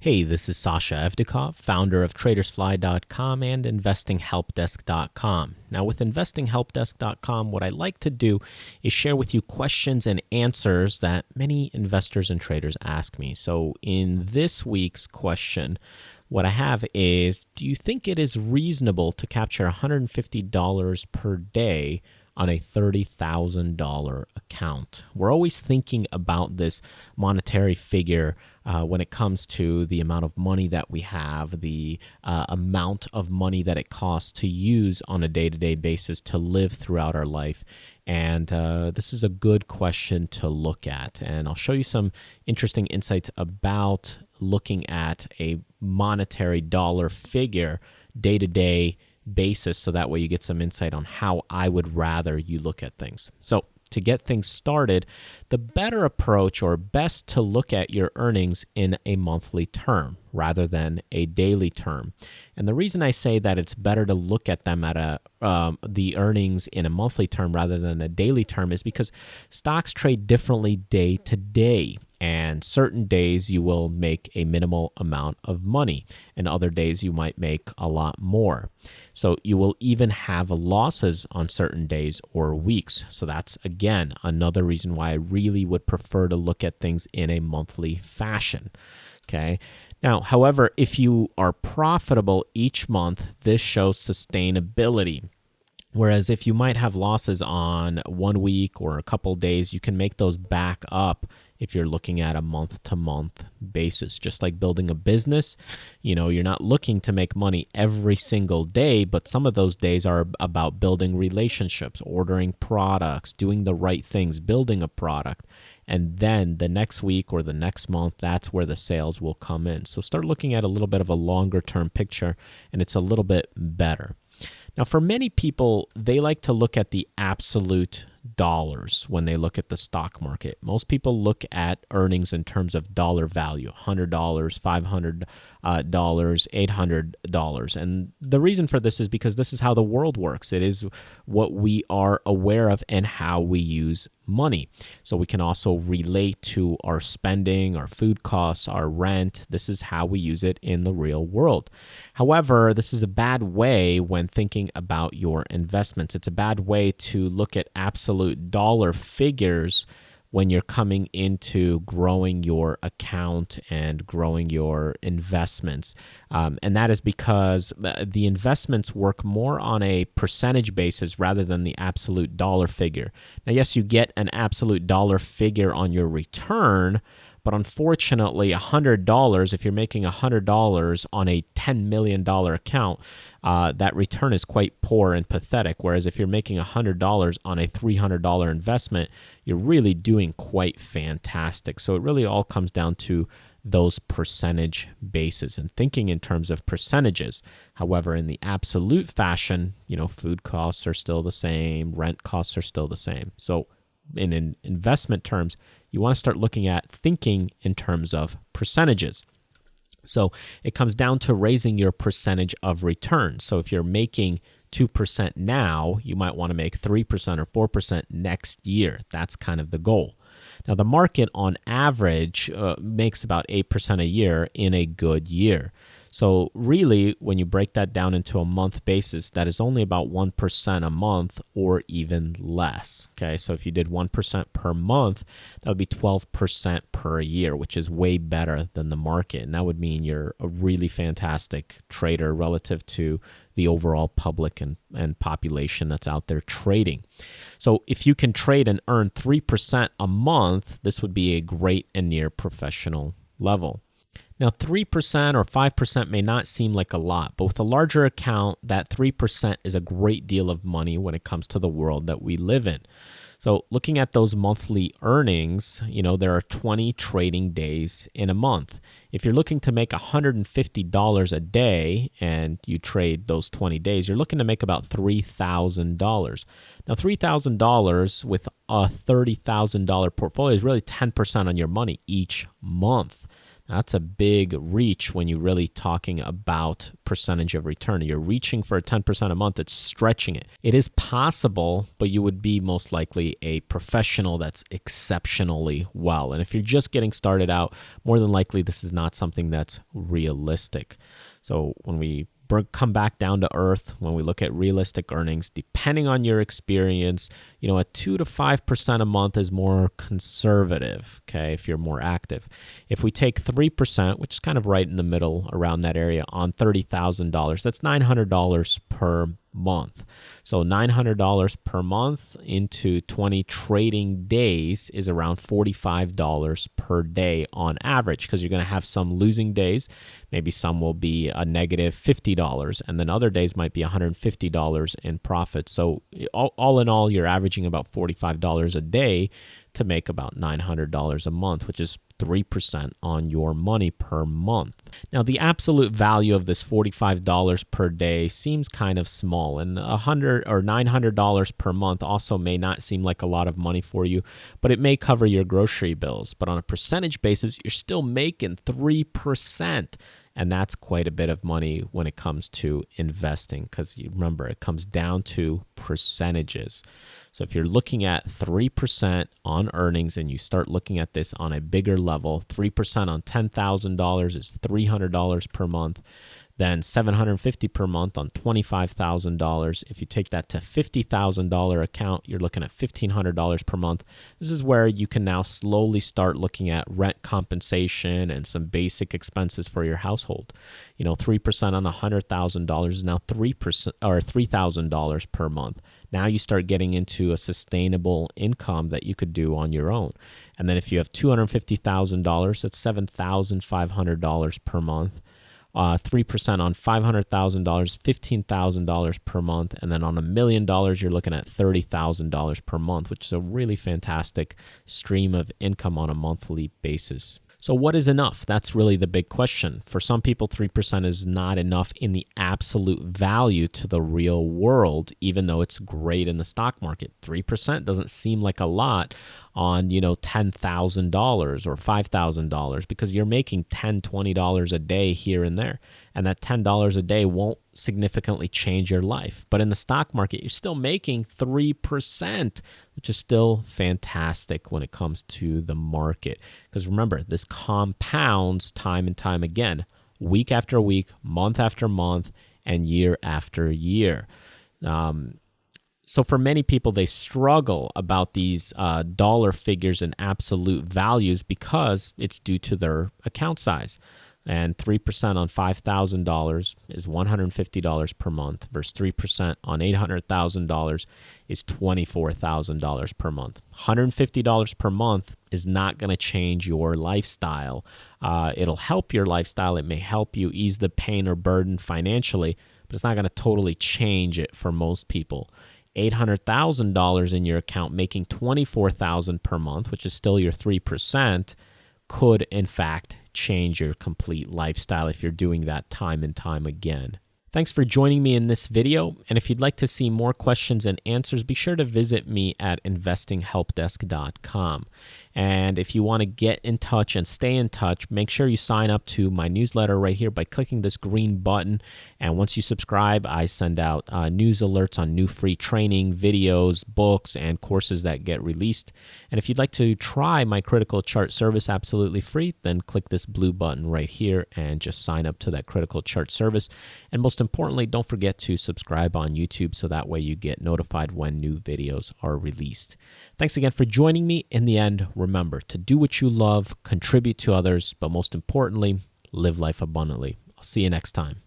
Hey, this is Sasha Evdokov, founder of TradersFly.com and InvestingHelpDesk.com. Now, with InvestingHelpDesk.com, what I like to do is share with you questions and answers that many investors and traders ask me. So, in this week's question, what I have is, do you think it is reasonable to capture $150 per day on a $30,000 account? We're always thinking about this monetary figure when it comes to the amount of money that we have, the amount of money that it costs to use on a day-to-day basis to live throughout our life. And this is a good question to look at. And I'll show you some interesting insights about looking at a monetary dollar figure day-to-day basis, so that way you get some insight on how I would rather you look at things. So to get things started, the better approach or best to look at your earnings in a monthly term rather than a daily term. And the reason I say that it's better to look at them at the earnings in a monthly term rather than a daily term is because stocks trade differently day to day. And certain days you will make a minimal amount of money, and other days you might make a lot more. So you will even have losses on certain days or weeks. So that's, again, another reason why I really would prefer to look at things in a monthly fashion. Okay. Now, however, if you are profitable each month, this shows sustainability. Whereas if you might have losses on 1 week or a couple days, you can make those back up if you're looking at a month-to-month basis. Just like building a business, you're not looking to make money every single day, but some of those days are about building relationships, ordering products, doing the right things, building a product. And then the next week or the next month, that's where the sales will come in. So start looking at a little bit of a longer-term picture, and it's a little bit better. Now, for many people, they like to look at the absolute dollars when they look at the stock market. Most people look at earnings in terms of dollar value, $100, $500, $800. And the reason for this is because this is how the world works. It is what we are aware of and how we use money. So we can also relate to our spending, our food costs, our rent. This is how we use it in the real world. However, this is a bad way when thinking about your investments. It's a bad way to look at absolute dollar figures when you're coming into growing your account and growing your investments. And that is because the investments work more on a percentage basis rather than the absolute dollar figure. Now, yes, you get an absolute dollar figure on your return, but unfortunately, $100, if you're making $100 on a $10 million account, that return is quite poor and pathetic. Whereas if you're making $100 on a $300 investment, you're really doing quite fantastic. So it really all comes down to those percentage bases and thinking in terms of percentages. However, in the absolute fashion, food costs are still the same, rent costs are still the same. So in investment terms, you want to start looking at thinking in terms of percentages. So it comes down to raising your percentage of return. So if you're making 2% now, you might want to make 3% or 4% next year. That's kind of the goal. Now, the market on average makes about 8% a year in a good year. So really, when you break that down into a month basis, that is only about 1% a month or even less. Okay, so if you did 1% per month, that would be 12% per year, which is way better than the market. And that would mean you're a really fantastic trader relative to the overall public and population that's out there trading. So if you can trade and earn 3% a month, this would be a great and near professional level. Now, 3% or 5% may not seem like a lot, but with a larger account, that 3% is a great deal of money when it comes to the world that we live in. So looking at those monthly earnings, there are 20 trading days in a month. If you're looking to make $150 a day and you trade those 20 days, you're looking to make about $3,000. Now, $3,000 with a $30,000 portfolio is really 10% on your money each month. That's a big reach when you're really talking about percentage of return. You're reaching for a 10% a month. It's stretching it. It is possible, but you would be most likely a professional that's exceptionally well. And if you're just getting started out, more than likely this is not something that's realistic. So when we come back down to earth, when we look at realistic earnings, depending on your experience, a 2 to 5% a month is more conservative, okay, if you're more active. If we take 3%, which is kind of right in the middle around that area, on $30,000, that's $900 per month. So $900 per month into 20 trading days is around $45 per day on average, because you're going to have some losing days. Maybe some will be a negative $50, and then other days might be $150 in profit. So all in all, you're averaging about $45 a day to make about $900 a month, which is 3% on your money per month. Now, the absolute value of this $45 per day seems kind of small, and $100 or $900 per month also may not seem like a lot of money for you, but it may cover your grocery bills. But on a percentage basis, you're still making 3%. And that's quite a bit of money when it comes to investing, because you remember, it comes down to percentages. So if you're looking at 3% on earnings and you start looking at this on a bigger level, 3% on $10,000 is $300 per month. Then $750 per month on $25,000. If you take that to $50,000 account, you're looking at $1,500 per month. This is where you can now slowly start looking at rent compensation and some basic expenses for your household. 3% on $100,000 is now 3% or $3,000 per month. Now you start getting into a sustainable income that you could do on your own. And then if you have $250,000, that's $7,500 per month. 3% on $500,000, $15,000 per month. And then on $1 million, you're looking at $30,000 per month, which is a really fantastic stream of income on a monthly basis. So what is enough? That's really the big question. For some people, 3% is not enough in the absolute value to the real world, even though it's great in the stock market. 3% doesn't seem like a lot on, $10,000 or $5,000, because you're making $10, $20 a day here and there. And that $10 a day won't significantly change your life. But in the stock market, you're still making 3%, which is still fantastic when it comes to the market. Because remember, this compounds time and time again, week after week, month after month, and year after year. So for many people, they struggle about these dollar figures and absolute values because it's due to their account size. And 3% on $5,000 is $150 per month versus 3% on $800,000 is $24,000 per month. $150 per month is not going to change your lifestyle. It'll help your lifestyle. It may help you ease the pain or burden financially, but it's not going to totally change it for most people. $800,000 in your account making $24,000 per month, which is still your 3%, could in fact change your complete lifestyle if you're doing that time and time again. Thanks for joining me in this video, and if you'd like to see more questions and answers, be sure to visit me at investinghelpdesk.com. And if you want to get in touch and stay in touch, make sure you sign up to my newsletter right here by clicking this green button. And once you subscribe, I send out news alerts on new free training, videos, books, and courses that get released. And if you'd like to try my Critical Chart service absolutely free, then click this blue button right here and just sign up to that Critical Chart service. And most importantly, don't forget to subscribe on YouTube so that way you get notified when new videos are released. Thanks again for joining me. In the end, remember to do what you love, contribute to others, but most importantly, live life abundantly. I'll see you next time.